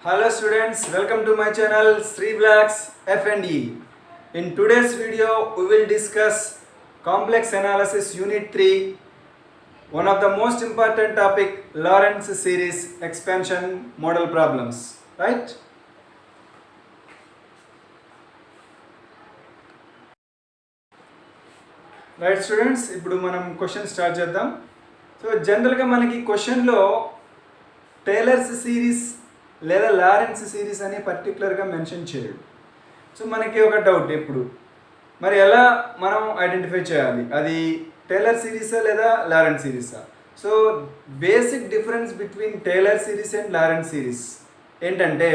Hello students, welcome to my channel Sri Blacks F&E. In today's video, we will discuss complex analysis unit 3, one of the most important topic, Lorentz series expansion model problems, right? Right students, ఇప్పుడు మనం question start చేద్దాం. So జనరల్గా మనకి క్వశ్చన్లో tailors series లేదా Lawrence series అని పర్టికులర్గా mention చేయడు. సో మనకి ఒక డౌట్ ఎప్పుడు, మరి ఎలా మనం ఐడెంటిఫై చేయాలి, అది టేలర్ సిరీసా లేదా లారెన్స్ సిరీసా? So basic difference between Taylor series and Laurent series ఏంటంటే,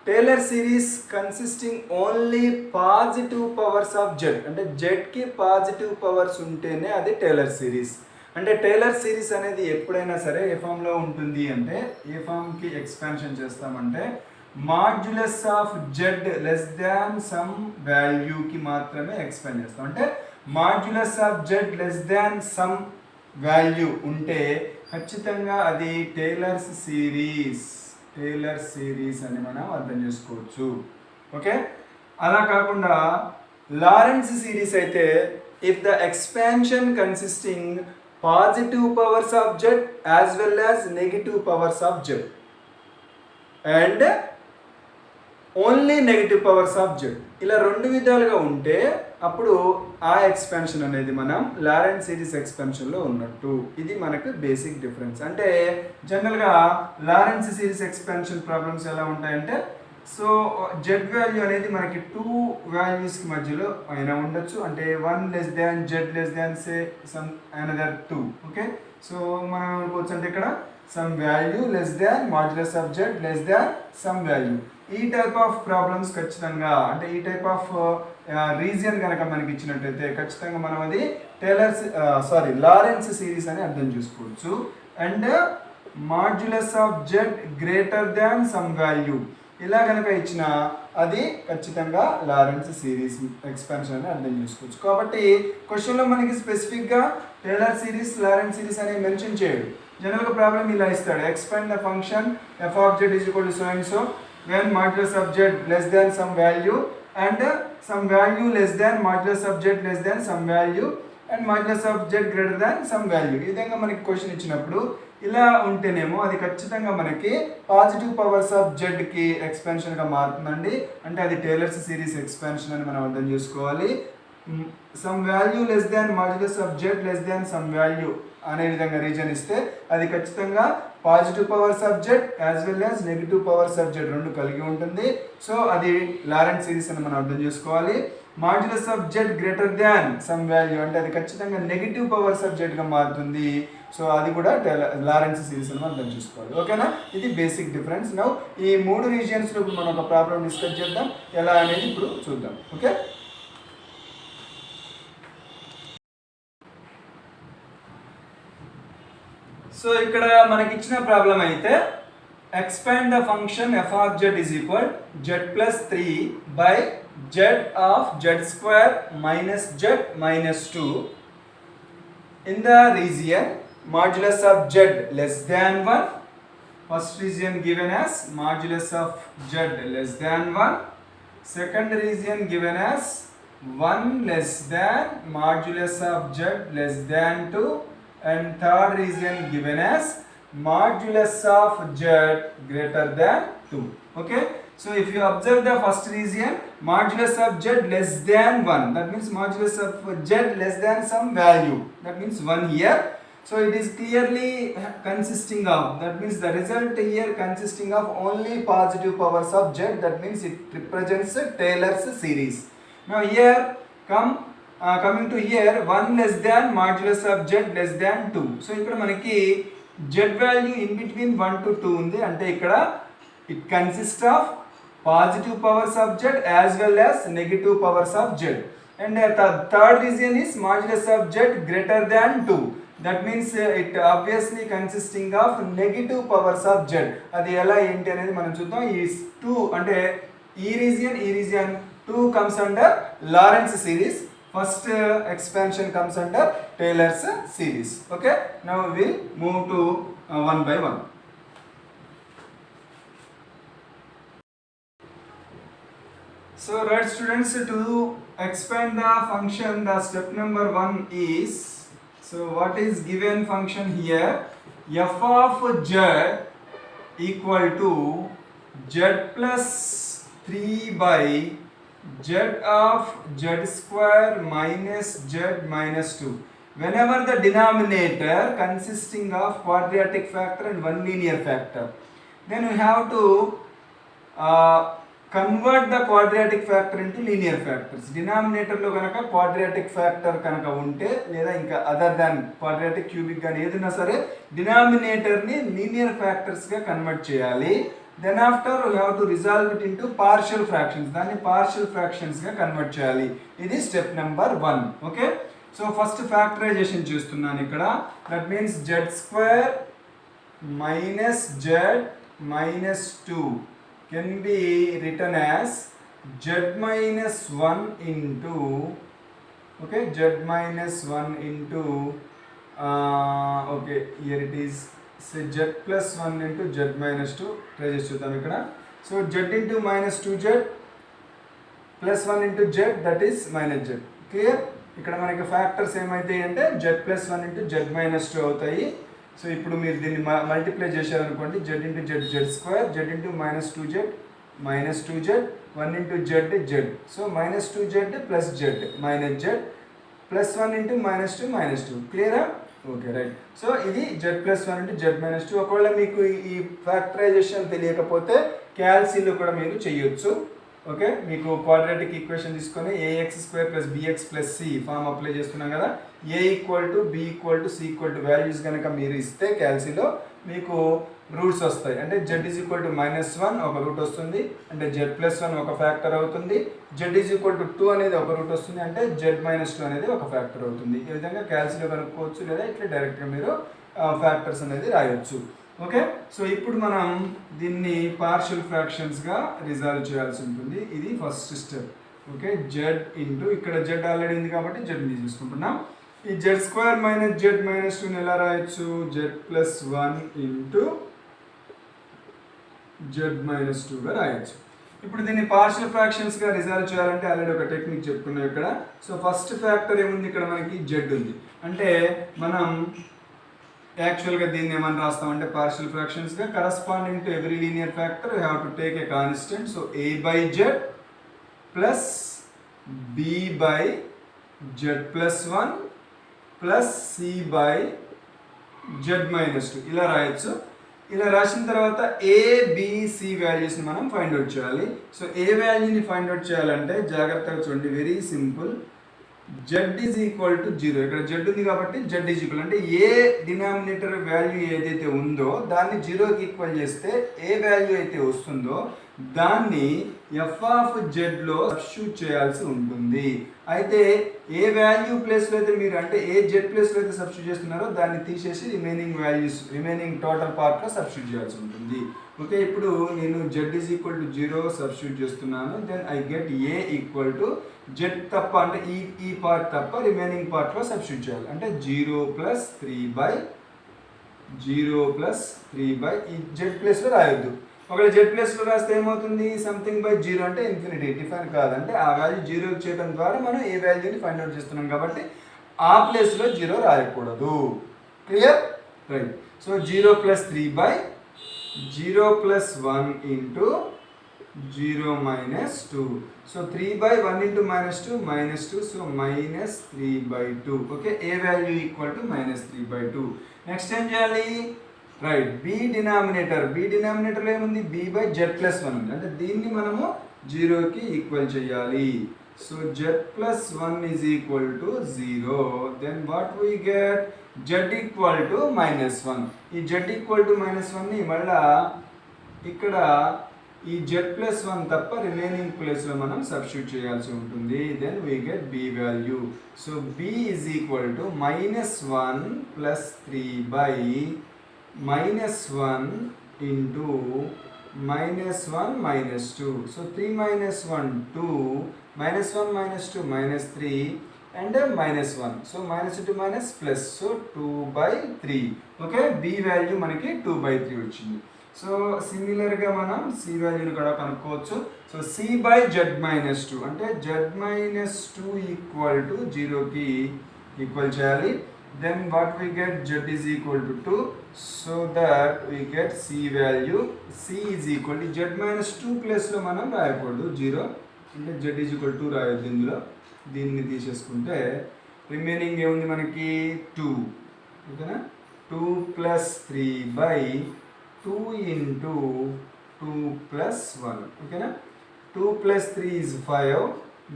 Taylor series consisting only positive powers of z, అంటే జెడ్కి పాజిటివ్ పవర్స్ ఉంటేనే అది టేలర్ సిరీస్. అంటే టేలర్ సిరీస్ అనేది ఎప్పుడైనా సరే ఏ ఫామ్లో ఉంటుంది అంటే, ఏ ఫామ్కి ఎక్స్పాన్షన్ చేస్తామంటే modulus of z less than some వాల్యూకి మాత్రమే ఎక్స్పాండ్ చేస్తాం. అంటే modulus of z less than some value ఉంటే ఖచ్చితంగా అది టేలర్స్ సిరీస్ అని మనం అర్థం చేసుకోవచ్చు. ఓకే, అలా కాకుండా లారెన్స్ సిరీస్ అయితే if the expansion consisting positive powers of Z as well as negative powers of Z and only negative powers of Z, ఇలా రెండు విధాలుగా ఉంటే అప్పుడు ఆ ఎక్స్పాన్షన్ అనేది మనం లారెన్స్ సిరీస్ ఎక్స్పాన్షన్లో ఉన్నట్టు. ఇది మనకు బేసిక్ డిఫరెన్స్. అంటే జనరల్గా లారెన్స్ సిరీస్ ఎక్స్పాన్షన్ ప్రాబ్లమ్స్ ఎలా ఉంటాయంటే, సో జెడ్ వాల్యూ అనేది మనకి టూ వాల్యూస్కి మధ్యలో అయినా ఉండొచ్చు. అంటే 1 లెస్ దాన్ జెడ్ లెస్ దాన్ say some another 2. Okay, so మనం అనుకోవచ్చు అంటే ఇక్కడ some value less than modulus of z less than some value. ఈ టైప్ ఆఫ్ ప్రాబ్లమ్స్ ఖచ్చితంగా, అంటే ఈ టైప్ ఆఫ్ రీజియన్ కనుక మనకి ఇచ్చినట్టయితే ఖచ్చితంగా మనం అది లారెన్స్ సిరీస్ అని అర్థం చేసుకోవచ్చు. And modulus of Z greater than some value ఇలా కనుక ఇచ్చిన అది ఖచ్చితంగా లారెన్స్ సిరీస్ ఎక్స్పాన్షన్ అని అర్థం చేసుకోవచ్చు. కాబట్టి క్వశ్చన్లో మనకి స్పెసిఫిక్గా టేలర్ సిరీస్ లారెన్స్ సిరీస్ అనేవి మెన్షన్ చేయడు. జనరల్గా ప్రాబ్లం ఇలా ఇస్తాడు, expand the function F of Z is equal to so and so when modulus of z less than some value and some value less than modulus of z less than some value and modulus of z greater than some value. ఈ విధంగా మనకి question ఇచ్చినప్పుడు ఇలా ఉంటేనేమో అది ఖచ్చితంగా మనకి positive powers of జెడ్కి ఎక్స్పాన్షన్గా మారుతుందండి. అంటే అది టేలర్స్ సిరీస్ ఎక్స్పాన్షన్ అని మనం అర్థం చేసుకోవాలి. Some value less than modulus of z less than some value అనే విధంగా రీజన్ ఇస్తే అది ఖచ్చితంగా positive powers of Z as well as negative powers of Z రెండు కలిగి ఉంటుంది. సో అది లారెన్స్ సిరీస్ అని మనం అర్థం చేసుకోవాలి. Modulus of Z greater than some value అంటే అది ఖచ్చితంగా నెగిటివ్ పవర్స్ ఆఫ్ జెడ్గా మారుతుంది. సో అది కూడా లారెన్స్ సిరీస్ అని మనం అర్థం చేసుకోవాలి. ఓకేనా, ఇది బేసిక్ డిఫరెన్స్. నౌ ఈ మూడు రీజియన్స్లో ఇప్పుడు మనం ఒక ప్రాబ్లం డిస్కస్ చేద్దాం, ఎలా అనేది ఇప్పుడు చూద్దాం. ఓకే, సో ఇక్కడ మనకి ఇచ్చిన ప్రాబ్లం అయితే expand the function F of Z is equal Z plus 3 by Z of Z square minus z minus 2 in the region modulus of z less than 1. First region given as modulus of z less than 1, second region given as 1 less than modulus of z less than 2 and third region given as modulus of z greater than 2. Okay, so if you observe the first region modulus of z less than 1, that means modulus of z less than some value, that means 1 here. So it is clearly consisting of, that means the result here consisting of only positive powers of z, that means it represents Taylor's series. Now here coming to here 1 less than modulus of z less than 2. So ఇక్కడ మనకి z value in between 1 to 2 ఉంది. అంటే ఇక్కడ it consist of positive powers of z as well as negative powers of z. And third region is modulus of z greater than 2. That means it obviously consisting of negative powers of z. అది ఎలా ఏంటి అనేది మనం చూద్దాం. ఈ 2 అంటే ఈ region 2 comes under Lawrence series. First expansion comes under Taylor's series. Okay, now we will move to one by one. So right students, to expand the function, the step number 1 is, so what is given function here, f of z equal to z plus 3 by z of z square minus z minus 2. Whenever the denominator consisting of quadratic factor and one linear factor, then we have to convert the quadratic factor into linear factors. Denominator లో కనుక quadratic factor కనుక ఉంటే లేదా ఇంకా other than quadratic cubic కానీ ఏదైనా సరే denominator ని linear factors గా కన్వర్ట్ చేయాలి. Then after we have to resolve it into partial fractions. దాన్ని partial fractions గా కన్వర్ట్ చేయాలి. ఇది step number 1. Okay, so first factorization చేస్తున్నాను ఇక్కడ. That means z square minus z minus 2 can be written as z minus 1 into, okay, z minus 1 into okay, here it is, say z plus 1 into z minus 2. try చేసి చూద్దాం ఇక్కడ. So z into minus 2z plus 1 into z, that is minus z. Clear? ఇక్కడ మనకి factors ఏమైతాయి అంటే z plus 1 into z minus 2 అవుతాయి. So ఇప్పుడు మీరు దీన్ని మల్టిప్లై చేశారనుకోండి, z into z z square, z into minus 2z minus 2z, 1 into z z, so minus 2z plus z minus z plus 1 into minus 2 minus 2. క్లియరా? Okay, right. So ఇది z plus 1 into z minus 2. ఒకవేళ మీకు ఈ factorisation తెలియకపోతే క్యాల్సీలో కూడా మీరు చేయొచ్చు. Okay, మీకు క్వాడ్రాటిక్ ఈక్వేషన్ తీసుకొని ax square plus bx plus c form apply చేస్తున్నాం కదా, a equal to b equal to c equal to values కనుక మీరు ఇస్తే క్యాల్సీలో మీకు రూట్స్ వస్తాయి. అంటే z is equal to minus 1 ఒక రూట్ వస్తుంది, అంటే z ప్లస్ 1 ఒక ఫ్యాక్టర్ అవుతుంది, z ఈజ్ ఈక్వల్ టు 2 అనేది ఒక రూట్ వస్తుంది, అంటే z మైనస్ 2 అనేది ఒక ఫ్యాక్టర్ అవుతుంది. ఈ విధంగా క్యాల్సీలో కనుక్కోవచ్చు, లేదా ఇట్లా డైరెక్ట్గా మీరు ఫ్యాక్టర్స్ అనేది రాయొచ్చు. ఓకే, సో ఇప్పుడు మనం దీన్ని పార్షియల్ ఫ్రాక్షన్స్గా రిజాల్వ్ చేయాల్సి ఉంటుంది. ఇది first step. Okay, z into, ఇక్కడ జెడ్ ఆల్రెడీ ఉంది కాబట్టి జెడ్ని తీసుకుంటున్నాం. ఈ z square minus z minus 2ని ఎలా రాయొచ్చు, z plus 1 into z minus 2గా రాయొచ్చు. ఇప్పుడు దీన్ని పార్షియల్ ఫ్రాక్షన్స్గా రిజాల్వ్ చేయాలంటే ఆల్రెడీ ఒక టెక్నిక్ చెప్పుకున్నాం ఇక్కడ. సో ఫస్ట్ ఫ్యాక్టర్ ఏముంది ఇక్కడ, మనకి జెడ్ ఉంది. అంటే మనం యాక్చువల్గా దీన్ని ఏమని రాస్తామంటే పార్షియల్ ఫ్రాక్షన్స్గా corresponding to every linear factor you have to take a constant. So a by z plus b by z plus 1 plus c by z minus 2 ఇలా రాయొచ్చు. ఇలా రాసిన తర్వాత ABC వాల్యూస్ని మనం ఫైండ్ అవుట్ చేయాలి. సో ఏ వాల్యూని ఫైండ్ అవుట్ చేయాలంటే జాగ్రత్తగా చూడండి, very simple. z is equal to 0. ఇక్కడ z ఉంది కాబట్టి z ఈజ్ ఈక్వల్ అంటే ఏ డినామినేటర్ వాల్యూ ఏదైతే ఉందో దాన్ని 0కి ఈక్వల్ చేస్తే ఏ వాల్యూ అయితే వస్తుందో దాన్ని f ఆఫ్ జెడ్లో సబ్స్టిట్యూట్ చేయాల్సి ఉంటుంది. అయితే ఏ వాల్యూ ప్లేస్లో అయితే మీరు, అంటే ఏ జెడ్ ప్లేస్లో అయితే సబ్స్టిట్యూట్ చేస్తున్నారో దాన్ని తీసేసి రిమైనింగ్ వాల్యూస్, రిమైనింగ్ టోటల్ పార్ట్లో సబ్స్టిట్యూట్ చేయాల్సి ఉంటుంది. ఓకే, ఇప్పుడు నేను z is equal to 0 substitute చేస్తున్నాను. Then I get a equal to z తప్ప, అంటే ఈ పార్ట్ తప్ప రిమైనింగ్ పార్ట్లో సబ్స్టిట్యూట్ చేయాలి. అంటే 0 ప్లస్ 3 బై ఈ జెడ్ ప్లేస్లో రాయొద్దు. ఒకవేళ జెడ్ ప్లేస్లో రాస్తే ఏమవుతుంది, సంథింగ్ బై 0 అంటే ఇన్ఫినిటీ, డిఫైన్ కాదంటే ఆ వాల్యూ 0 చేయడం ద్వారా మనం ఏ వాల్యూని ఫైండ్ అవుట్ చేస్తున్నాం కాబట్టి ఆ ప్లేస్లో 0 రాయకూడదు. Clear? Right. So 0 plus 3 by 0 plus 1 into 0 minus 2. So 3 by 1 into minus 2, minus 2. So minus 3 by 2. Okay, a value equal to minus 3 by 2. Next time చేయాలి, రైట్, b డినామినేటర్ లో ఏముంది, b by z plus 1 ఉంది. అంటే దీన్ని మనము 0కి equal చేయాలి. So z plus 1 is equal to 0. Then what we get, z equal to minus 1. ఈ z equal to minus 1ని మళ్ళా ఇక్కడ ఈ z ప్లస్ 1 తప్ప రిమైనింగ్ ప్లేస్లో మనం సబ్స్టిట్యూట్ చేయాల్సి ఉంటుంది. Then we get b value. So b is equal to minus 1 plus 3 by minus 1 into minus 1 minus 2. So 3 minus 1 2, minus 1 minus 2 minus 3 and minus 1. So minus into minus plus, so 2 by 3. Okay, b value మనకి 2 by 3 వచ్చింది. So సిమిలర్గా మనం C వాల్యూని కూడా కనుక్కోవచ్చు. So c by z minus two అంటే z minus two equal to జీరోకి equal చేయాలి. Then what we get z is equal to two. So that we get c value c is equal to z minus two ప్లస్లో మనం రాయకూడదు zero, అంటే z is equal to రాయొద్దు ఇందులో. దీన్ని తీసేసుకుంటే రిమైనింగ్ ఏముంది మనకి టూ, ఓకేనా. Two plus three by two into two plus one, ఓకేనా. Two plus three is five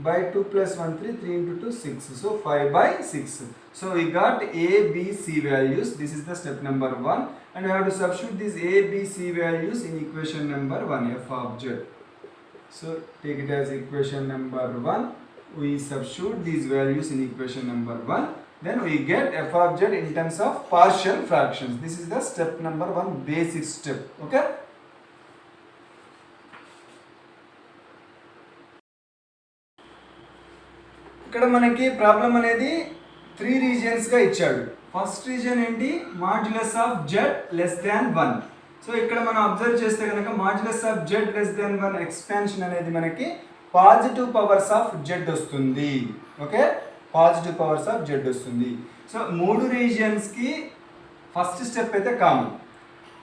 by 2 plus 1 3 3 into 2 6, so 5 by 6. So we got a b c values. This is the step number 1 and we have to substitute these a b c values in equation number 1 f of z. So take it as equation number 1, we substitute these values in equation number 1, then we get f of z in terms of partial fractions. This is the step number 1 basic step, okay. ఇక్కడ మనకి problem అనేది 3 రీజియన్స్గా ఇచ్చాడు. First region ఏంటి, modulus of z less than 1. So ఇక్కడ మనం observe చేస్తే కనుక modulus of z less than 1 expansion అనేది మనకి పాజిటివ్ పవర్స్ ఆఫ్ జెడ్ వస్తుంది, okay. Positive powers of Z వస్తుంది. సో 3 రీజియన్స్కి ఫస్ట్ స్టెప్ అయితే కామన్.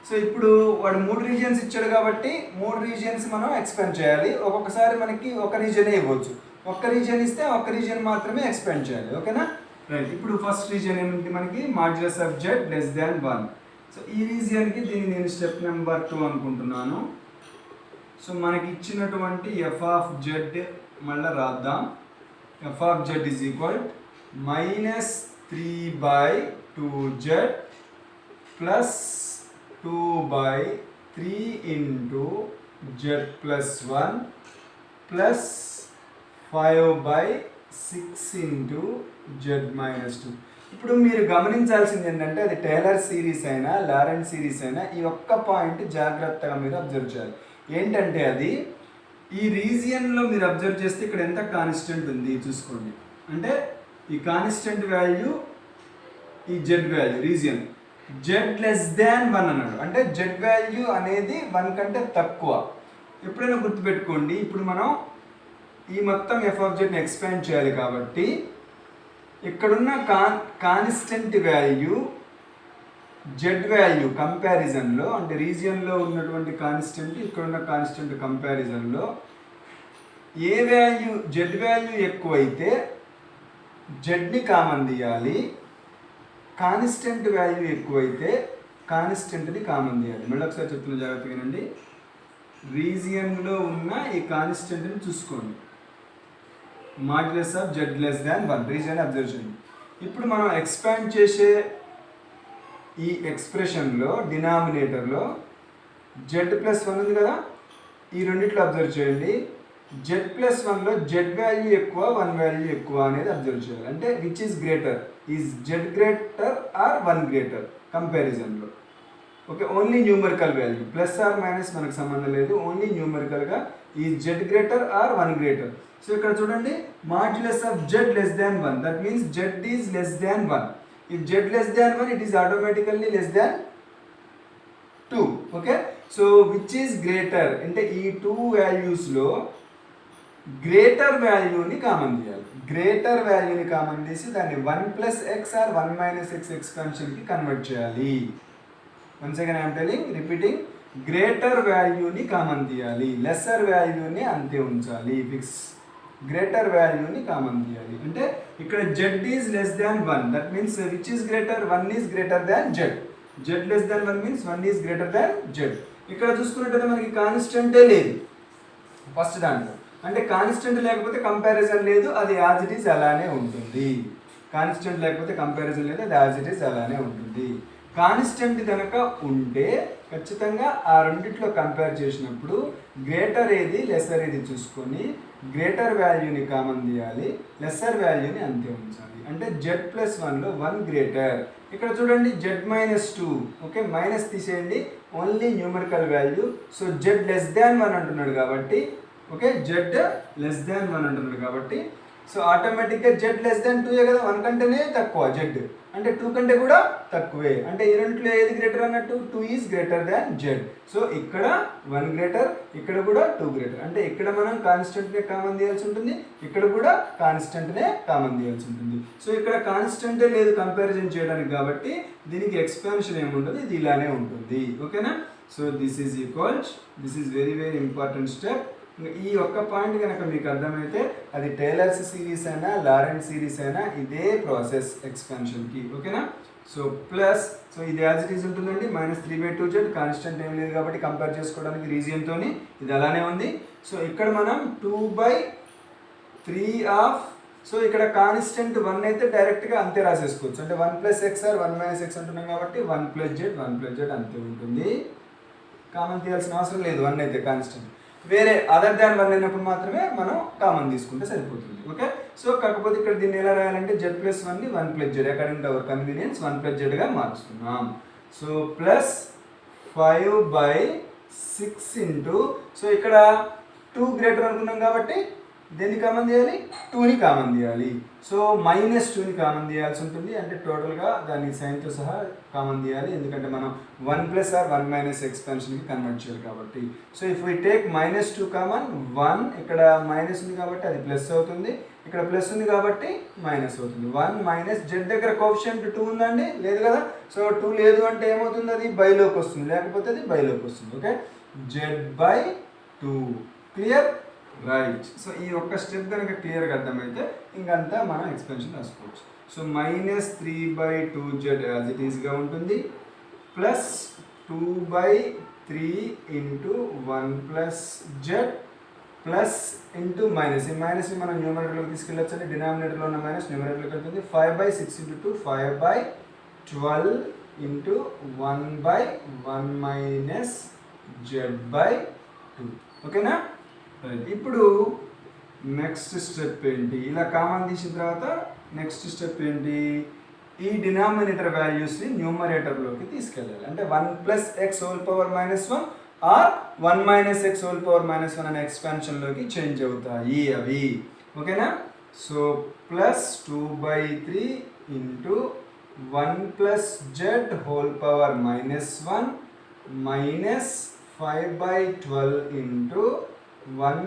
సో ఇప్పుడు వాడు 3 రీజియన్స్ ఇచ్చాడు కాబట్టి 3 రీజియన్స్ మనం ఎక్స్పాండ్ చేయాలి. ఒక్కొక్కసారి మనకి ఒక రీజియనే ఇవ్వచ్చు, ఒక్క రీజియన్ ఇస్తే ఒక్క రీజియన్ మాత్రమే ఎక్స్పాండ్ చేయాలి, ఓకేనా. రైట్, ఇప్పుడు ఫస్ట్ రీజియన్ ఏమిటి మనకి modulus of z less than 1. So ఈ రీజియన్కి దీన్ని నేను స్టెప్ నెంబర్ 2 అనుకుంటున్నాను. సో మనకి ఇచ్చినటువంటి ఎఫ్ ఆఫ్ జెడ్ మళ్ళీ రాద్దాం. F of Z is equal -3/2z plus 2/3 into Z plus 1 plus 5/6 into z minus 2. ఇప్పుడు మీరు గమనించాల్సింది ఏంటంటే అది టేలర్ సిరీస్ అయినా లారెంట్ సిరీస్ అయినా ఈ ఒక్క పాయింట్ జాగ్రత్తగా మీరు అబ్జర్వ్ చేయాలి. ఏంటంటే అది ఈ రీజియన్లో మీరు అబ్జర్వ్ చేస్తే ఇక్కడ ఎంత కాన్స్టెంట్ ఉంది చూసుకోండి. అంటే ఈ కాన్స్టెంట్ వాల్యూ ఈ Z value region Z less than 1 అన్నాడు, అంటే జెడ్ వాల్యూ అనేది 1 కంటే తక్కువ. ఎప్పుడైనా గుర్తుపెట్టుకోండి, ఇప్పుడు మనం ఈ మొత్తం ఎఫ్ ఆఫ్ జెడ్ని ఎక్స్పాండ్ చేయాలి కాబట్టి ఇక్కడున్న కాన్స్టెంట్ వాల్యూ జెడ్ వాల్యూ కంపారిజన్లో, అంటే రీజియన్లో ఉన్నటువంటి కాన్స్టెంట్ ఇక్కడున్న కాన్స్టెంట్ కంపారిజన్లో ఏ వాల్యూ జెడ్ వాల్యూ ఎక్కువైతే జెడ్ని కామన్ తీయాలి, కాన్స్టెంట్ వాల్యూ ఎక్కువైతే కాన్స్టెంట్ని కామన్ తీయాలి. మళ్ళీ ఒకసారి చెప్తున్న జాగ్రత్తగా వినండి. రీజియన్లో ఉన్న ఈ కాన్స్టెంట్ని చూసుకోండి, modulus of z less than 1 region observe చేయండి. ఇప్పుడు మనం ఎక్స్పాండ్ చేసే ఈ ఎక్స్ప్రెషన్లో డినామినేటర్లో జెడ్ ప్లస్ 1 ఉంది కదా, ఈ రెండిట్లో అబ్జర్వ్ చేయండి. జెడ్ ప్లస్ 1లో జెడ్ వాల్యూ ఎక్కువ 1 వాల్యూ ఎక్కువ అనేది అబ్జర్వ్ చేయాలి. అంటే which is greater, is z greater or 1 greater కంపారిజన్లో, okay. Only numerical value plus or minus మనకు సంబంధం లేదు, ఓన్లీ న్యూమరికల్గా ఈ z greater or 1 greater. So ఇక్కడ చూడండి modulus of z less than 1, that means z is less than 1. If z less than 1 it is automatically less than 2, okay. So which is greater అంటే ఈ 2 వాల్యూస్లో greater వాల్యూని common తీయాలి. Greater వాల్యూని common తీసి దాన్ని 1 + x are 1 - x ఎక్స్పాన్షన్కి convert చేయాలి. Once again I'm telling, repeating, greater వాల్యూని common తీయాలి, లెస్సర్ వాల్యూని అంతే ఉంచాలి, ఫిక్స్. గ్రేటర్ వాల్యూని కామన్ తీయాలి అంటే ఇక్కడ Z is less than 1, that means which is greater, 1 is greater than Z. Z less than 1 means 1 is greater than Z. ఇక్కడ చూసుకున్నట్టయితే మనకి కాన్స్టెంటే లేదు ఫస్ట్ దాంట్లో, అంటే కాన్స్టెంట్ లేకపోతే కంపారిజన్ లేదు, అది యాజ్ ఇట్ ఈజ్ అలానే ఉంటుంది. కాన్స్టెంట్ లేకపోతే కంపారిజన్ లేదు, అది యాజ్ ఇట్ ఈజ్ అలానే ఉంటుంది. కాన్స్టెంట్ కనుక ఉంటే ఖచ్చితంగా ఆ రెండిట్లో కంపేర్ చేసినప్పుడు గ్రేటర్ ఏది లెస్సర్ ఏది చూసుకొని గ్రేటర్ వాల్యూని కామన్ తీయాలి, లెస్సర్ వాల్యూని అంతే ఉంచాలి. అంటే జెడ్ ప్లస్ 1లో 1 గ్రేటర్. ఇక్కడ చూడండి జెడ్ మైనస్ 2, ఓకే, మైనస్ తీసేయండి, only numerical value. So Z less than 1 అంటున్నాడు కాబట్టి, ఓకే, జెడ్ లెస్ దాన్ 1 అంటున్నాడు కాబట్టి సో ఆటోమేటిక్గా జెడ్ లెస్ దాన్ 2 కదా, 1 కంటేనే తక్కువ జెడ్. అంటే 2 కంటే కూడా తక్కువే. అంటే ఈ రెండిట్లో ఏది గ్రేటర్ అన్నట్టు 2 is greater than Z. So ఇక్కడ 1 గ్రేటర్, ఇక్కడ కూడా 2 గ్రేటర్. అంటే ఇక్కడ మనం కాన్స్టెంట్నే కామన్ తీయాల్సి ఉంటుంది, ఇక్కడ కూడా కాన్స్టెంట్నే కామన్ తీయాల్సి ఉంటుంది. సో ఇక్కడ కాన్స్టెంటే లేదు కంపారిజన్ చేయడానికి, కాబట్టి దీనికి ఎక్స్పాన్షన్ ఏముంటుంది, ఇది ఇలానే ఉంటుంది. ఓకేనా? So this is equals, this is very very important step. ఈ ఒక్క పాయింట్ కనుక మీకు అర్థమైతే అది టేలర్స్ సిరీస్ అయినా లారెంట్ సిరీస్ అయినా ఇదే ప్రాసెస్ ఎక్స్పాన్షన్కి. ఓకేనా? సో ప్లస్, సో ఇది యాజ్ ఇట్ ఈజ్ ఉంటుందండి, -3/2z కాన్స్టెంట్ ఏం లేదు కాబట్టి కంపేర్ చేసుకోవడానికి రీజియన్తో ఇది అలానే ఉంది. సో ఇక్కడ మనం 2/3 ఆఫ్, సో ఇక్కడ కాన్స్టెంట్ 1 అయితే డైరెక్ట్గా అంతే రాసేసుకోవచ్చు. అంటే 1 + x ఆర్ 1 - x అంటున్నాం కాబట్టి 1 + z అంతే ఉంటుంది. కామన్ తీయాల్సిన అవసరం లేదు, 1 అయితే కాన్స్టెంట్. వేరే అదర్ దాన్ 1 అయినప్పుడు మాత్రమే మనం కామన్ తీసుకుంటే సరిపోతుంది. ఓకే? సో కాకపోతే ఇక్కడ దీన్ని ఎలా రాయాలంటే z+1ని 1 + z according to our convenience 1 + zగా మార్చుతున్నాం. సో +5/6 ఇంటూ, సో ఇక్కడ 2 గ్రేటర్ అనుకున్నాం కాబట్టి దేన్ని కామన్ తీయాలి, 2ని కామన్ తీయాలి. సో -2ని కామన్ తీయాల్సి ఉంటుంది. అంటే టోటల్గా దాని సైన్తో సహా కామన్ తీయాలి, ఎందుకంటే మనం 1 + ఆర్ 1 - ఎక్స్పాన్షన్కి కన్వర్ట్ చేయాలి కాబట్టి. So if we take -2 common 1, ఇక్కడ మైనస్ ఉంది కాబట్టి అది ప్లస్ అవుతుంది, ఇక్కడ ప్లస్ ఉంది కాబట్టి మైనస్ అవుతుంది. 1 - z దగ్గర కోఎఫిషియంట్ 2 ఉందండి, లేదు కదా? సో 2 లేదు అంటే ఏమవుతుంది, అది బైలోకి వస్తుంది, లేకపోతే అది బైలోకి వస్తుంది. Okay? z/2. Clear? Right. So ఈ ఒక్క స్టెప్ కనుక క్లియర్గా అర్థమైతే ఇంకంతా మనం ఎక్స్పెన్షన్ రాసుకోవచ్చు. సో -3/2z యాజ్ ఇట్ ఈస్గా ఉంటుంది, plus 2/3 into 1 + z plus into minus. ఈ మైనస్ని మనం న్యూమరేటర్లోకి తీసుకెళ్ళొచ్చండి, డినామినేటర్లో ఉన్న మైనస్ న్యూమరేటర్లోకి వెళ్తుంది. 5/6 ఇంటూ 2 5/12 ఇంటూ 1/1 - z/2. ఓకేనా? ఇప్పుడు నెక్స్ట్ స్టెప్ ఏంటి, ఇలా కామన్ తీసిన తర్వాత నెక్స్ట్ స్టెప్ ఏంటి, ఈ డినామినేటర్ వాల్యూస్ని న్యూమరేటర్లోకి తీసుకెళ్ళాలి. అంటే 1 + x whole power -1 or 1 - x whole power -1 అనే ఎక్స్పాన్షన్లోకి చేంజ్ అవుతాయి అవి. ఓకేనా? So +2/3 into 1 + z whole power -1 minus 5/12 into 1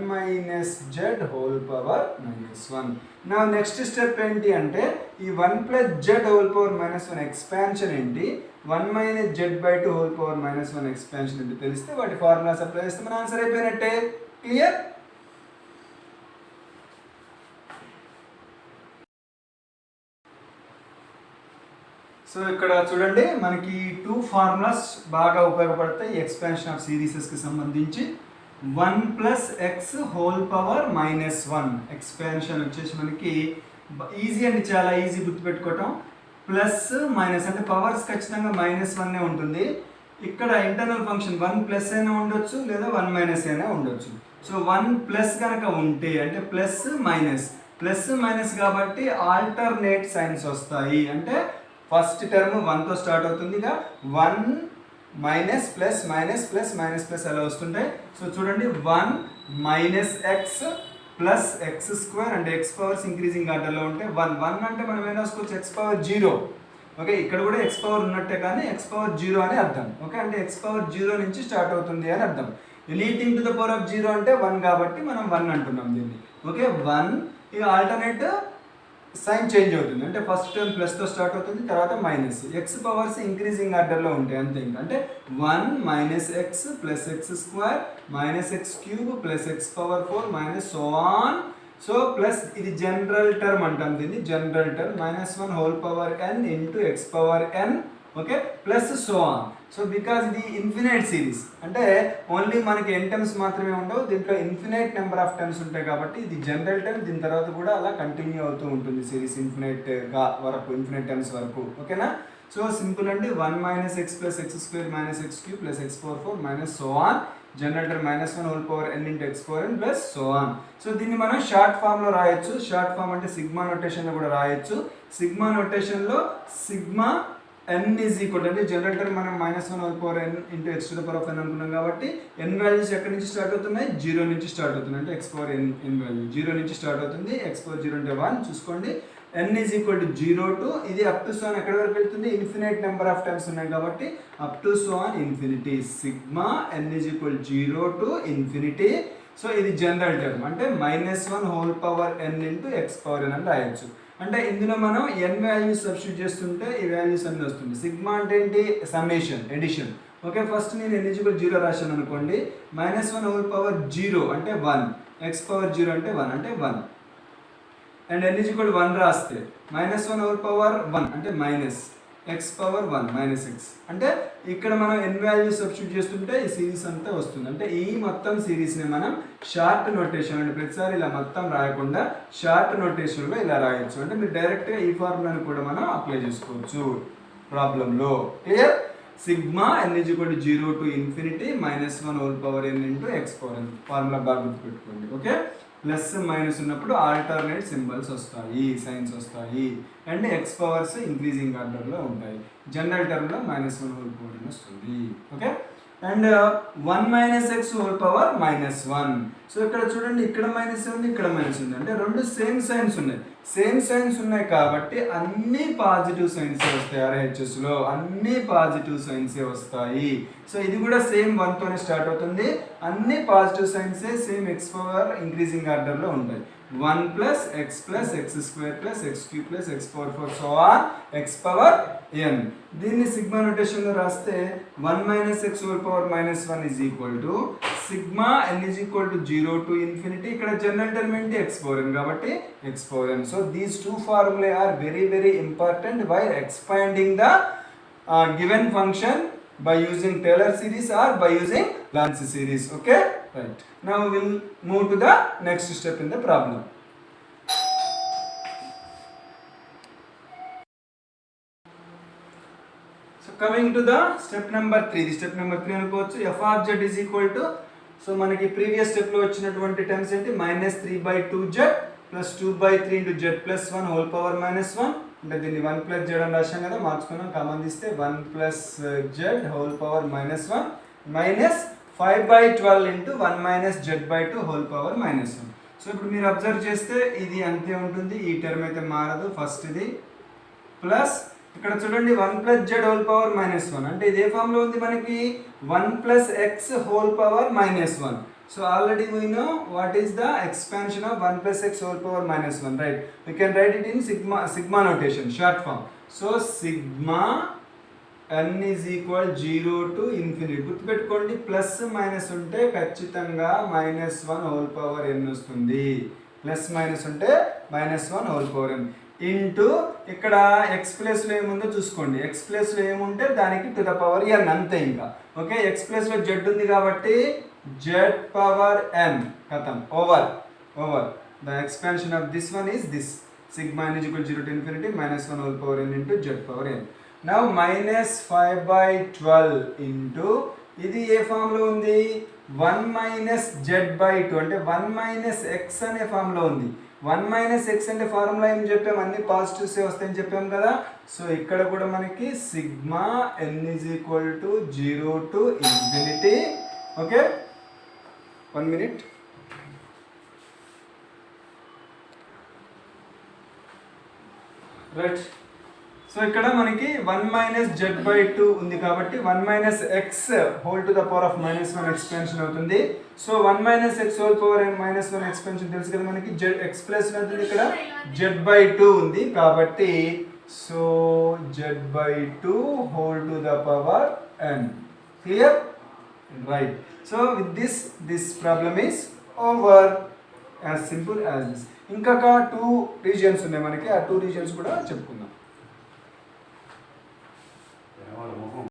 - z whole power -1. నా నెక్స్ట్ స్టెప్ ఏంటి అంటే ఈ 1 + z హోల్ పవర్ -1 ఎక్స్పాన్షన్ ఏంటి, 1 - z/2 హోల్ పవర్ -1 ఎక్స్పాన్షన్ ఏంటి తెలిస్తే వాటి ఫార్ములాస్ అప్లై చేస్తే మన ఆన్సర్ అయిపోయినట్టే. క్లియర్? సో ఇక్కడ చూడండి, మనకి 2 ఫార్ములాస్ బాగా ఉపయోగపడతాయి ఎక్స్పాన్షన్ ఆఫ్ సిరీసెస్కి సంబంధించి. 1 + x హోల్ పవర్ -1 ఎక్స్పాన్షన్ వచ్చేసి మనకి ఈజీ అండి, చాలా ఈజీ గుర్తుపెట్టుకోవటం. ప్లస్ మైనస్ అంటే పవర్స్ ఖచ్చితంగా -1 ఉంటుంది. ఇక్కడ ఇంటర్నల్ ఫంక్షన్ 1 + అయినా ఉండొచ్చు లేదా 1 - అయినా ఉండొచ్చు. సో 1 + కనుక ఉంటే అంటే ప్లస్ కాబట్టి ఆల్టర్నేట్ సైన్స్ వస్తాయి. అంటే ఫస్ట్ టర్మ్ 1తో స్టార్ట్ అవుతుంది, ఇక 1 minus plus minus plus minus plus అలా వస్తుంటాయి. సో చూడండి 1 - x ప్లస్ x² అంటే x పవర్స్ ఇంక్రీజింగ్ ఆర్డర్లో ఉంటాయి. 1 అంటే మనం ఏం రాసుకోవచ్చు, x⁻0. ఓకే? ఇక్కడ కూడా x పవర్ ఉన్నట్టే కానీ x⁻0 అని అర్థం. ఓకే? అంటే x⁻0 నుంచి స్టార్ట్ అవుతుంది అని అర్థం. Anything to the power of 0 అంటే 1 కాబట్టి మనం 1 అంటున్నాం దీన్ని. ఓకే? 1 ఇక ఆల్టర్నేట్ సైన్ చేంజ్ అవుతుంది, అంటే ఫస్ట్ టర్మ్ ప్లస్తో స్టార్ట్ అవుతుంది, తర్వాత మైనస్. x పవర్స్ ఇంక్రీజింగ్ ఆర్డర్లో ఉంటాయి అంతే. ఇంకా అంటే 1 - x plus x² -x³ plus x⁴ so on. So plus ఇది జనరల్ టర్మ్ అంటాం దీన్ని, general term -1 whole power n into x⁻n. Okay? Plus so on. So because ఇది ఇన్ఫినైట్ సిరీస్, అంటే ఓన్లీ మనకి n టర్మ్స్ మాత్రమే ఉండవు, దీంట్లో ఇన్ఫినైట్ నెంబర్ ఆఫ్ టర్మ్స్ ఉంటాయి కాబట్టి ఇది జనరల్ టర్మ్. దీని తర్వాత కూడా అలా కంటిన్యూ అవుతూ ఉంటుంది సిరీస్ ఇన్ఫినైట్గా వరకు, ఇన్ఫినైట్ టర్మ్స్ వరకు. ఓకేనా? సో సింపుల్ అండి, 1 - x plus x² -x³ plus x⁴ so on. General term -1 whole power n into x⁴n plus so on. So దీన్ని మనం షార్ట్ ఫామ్లో రాయొచ్చు. షార్ట్ ఫామ్ అంటే సిగ్మా నొటేషన్లో కూడా రాయొచ్చు. సిగ్మా నొటేషన్లో సిగ్మా n ఈజ్ ఈక్వల్ అంటే జనరల్ టర్మ్ మనం -1 whole power n into x⁴n అనుకున్నాం కాబట్టి n వాల్యూస్ ఎక్కడి నుంచి స్టార్ట్ అవుతున్నాయి, 0 నుంచి స్టార్ట్ అవుతుంది. అంటే x⁻n వాల్యూ 0 నుంచి స్టార్ట్ అవుతుంది. x⁻0 అంటే 1 చూసుకోండి, n is equal to 0 to ఇది అప్ టు సో ఆన్ ఎక్కడి వరకు వెళ్తుంది, ఇన్ఫినైట్ నెంబర్ ఆఫ్ టైమ్స్ ఉన్నాయి కాబట్టి up to so on infinity. Sigma n is equal 0 to infinity. So ఇది జనరల్ టర్మ్ అంటే -1 whole power n into X power n అని రాయొచ్చు. అంటే ఇందులో మనం n వాల్యూస్ సబ్స్టిట్యూట్ చేస్తుంటే ఈ వాల్యూస్ అన్నీ వస్తుంది. సిగ్మా అంటే ఏంటి, సమ్మేషన్, ఎడిషన్. ఓకే, ఫస్ట్ నేను n ఈజ్ ఈక్వల్ 0 రాశాను అనుకోండి, -1 హోల్ పవర్ 0 అంటే 1, ఎక్స్ పవర్ 0 అంటే 1 అంటే 1. అండ్ n ఈజ్ ఈక్వల్ 1 రాస్తే -1 హోల్ పవర్ 1 అంటే minus X power 1 minus X. అంటే ఇక్కడ మనం n వాల్యూస్ సబ్స్టిట్యూట్ చేస్తుంటే ఈ సిరీస్ అంతా వస్తుంది. అంటే ఈ మొత్తం సిరీస్ని మనం షార్ట్ నోటేషన్ అంటే ప్రతిసారి ఇలా మొత్తం రాయకుండా షార్ట్ నోటేషన్లో ఇలా రాయొచ్చు. అంటే మీరు డైరెక్ట్గా ఈ ఫార్ములాని కూడా మనం అప్లై చేసుకోవచ్చు ప్రాబ్లంలో. Clear? Sigma n is equal to 0 to infinity -1 whole power n into X power n. Formula బాగా గుర్తుపెట్టుకోండి. ఓకే, ప్లస్ మైనస్ ఉన్నప్పుడు ఆల్టర్నేట్ సింబల్స్ వస్తాయి, సైన్స్ వస్తాయి. అండ్ ఎక్స్ పవర్స్ ఇంక్రీజింగ్ ఆర్డర్లో ఉంటాయి. జనరల్ టర్మ్లో -1 హోల్ పవర్ n వస్తుంది. Okay, and 1 minus x whole power -1. So ఇక్కడ చూడండి, ఇక్కడ మైనస్ ఉంది, ఇక్కడ మైనస్ ఉంది. అంటే రెండు సేమ్ సైన్స్ ఉన్నాయి. సేమ్ సైన్స్ ఉన్నాయి కాబట్టి అన్ని పాజిటివ్ సైన్సే వస్తాయి. ఆర్హెచ్ఎస్లో అన్ని పాజిటివ్ సైన్సే వస్తాయి. సో ఇది కూడా సేమ్ 1తోనే స్టార్ట్ అవుతుంది. అన్ని పాజిటివ్ సైన్సే సేమ్ ఎక్స్ పవర్ ఇంక్రీజింగ్ ఆర్డర్లో ఉంటాయి. 1 plus x plus x square plus x cube plus x power 4 so on x power n. దీన్ని సిగ్మా నోటేషన్లో రాస్తే 1 minus x whole power -1 is equal to sigma n is equal to 0 to infinity. ఇక్కడ general term ఏంటి, x power n కాబట్టి x power n. So these two formula are very very important while expanding the given function by using Taylor series or by using Lorentz series. Okay, right. Now we will move to the next step in the problem. So coming to the step number 3. The step number 3 అనుకోవచ్చు. f of z is equal to, so మనకి previous step లో వచ్చినటువంటి terms ఏంటి, -3/2z plus 2/3 into z plus 1 whole power -1. అంటే దీన్ని 1 plus Z అని రాశాం కదా, మార్చుకున్నాం, కామన్ తీస్తే 1 plus Z whole power -1 minus 5/12 into 1 minus z/2 whole power -1. So ఇప్పుడు మీరు అబ్జర్వ్ చేస్తే ఇది అంతే ఉంటుంది, ఈ టర్మ్ అయితే మారదు. ఫస్ట్ ఇది ప్లస్ ఇక్కడ చూడండి 1 ప్లస్ జెడ్ హోల్ పవర్ -1 అంటే ఇదే ఫామ్లో ఉంది మనకి 1 plus X whole power -1. So already we know what is the expansion of 1 plus x whole power -1, right? We can write it in sigma notation, short form. So sigma n is equal 0 to infinity. గుర్తుపెట్టుకోండి, plus minus ఉంటే ఖచ్చితంగా -1 whole power n వస్తుంది. Plus minus ఉంటే -1 whole power n into ఇక్కడ X ప్లేస్లో ఏముందో చూసుకోండి. X ప్లేస్లో ఏముంటే దానికి టు ద పవర్ n అంతే. ఇంకా ఓకే, ఎక్స్ ప్లేస్లో జెడ్ ఉంది కాబట్టి z power n khatam over the expansion of this one is this sigma n is equal to 0 to infinity -1 whole power n into z power n. Now -5/12 into ఇది ఏ form లో ఉంది, 1 minus z/2 అంటే 1 minus x అనే form లో ఉంది. 1 minus x అంటే formula ఏం చెప్పాం, అన్ని పాజిటివ్స్ వస్తాయని చెప్పాం కదా. సో ఇక్కడ కూడా మనకి sigma n is equal to 0 to infinity. Okay, 1 minute. Right, so ఇక్కడ మనకి 1 మైనస్ z/2 ఉంది కాబట్టి 1 minus x whole to the power of -1 expansion అవుతుంది. So 1 minus x whole power -1 expansion తెలుసు కదా మనకి. ఎక్స్ ప్లస్ అవుతుంది, ఇక్కడ z/2 ఉంది కాబట్టి so z/2 whole to the power n. Clear? Right. So with this problem is over. As simple as this. ఇంకా 2 regions ఉన్నాయి మనకి, ఆ 2 రీజియన్స్ కూడా చెప్పుకుందాం.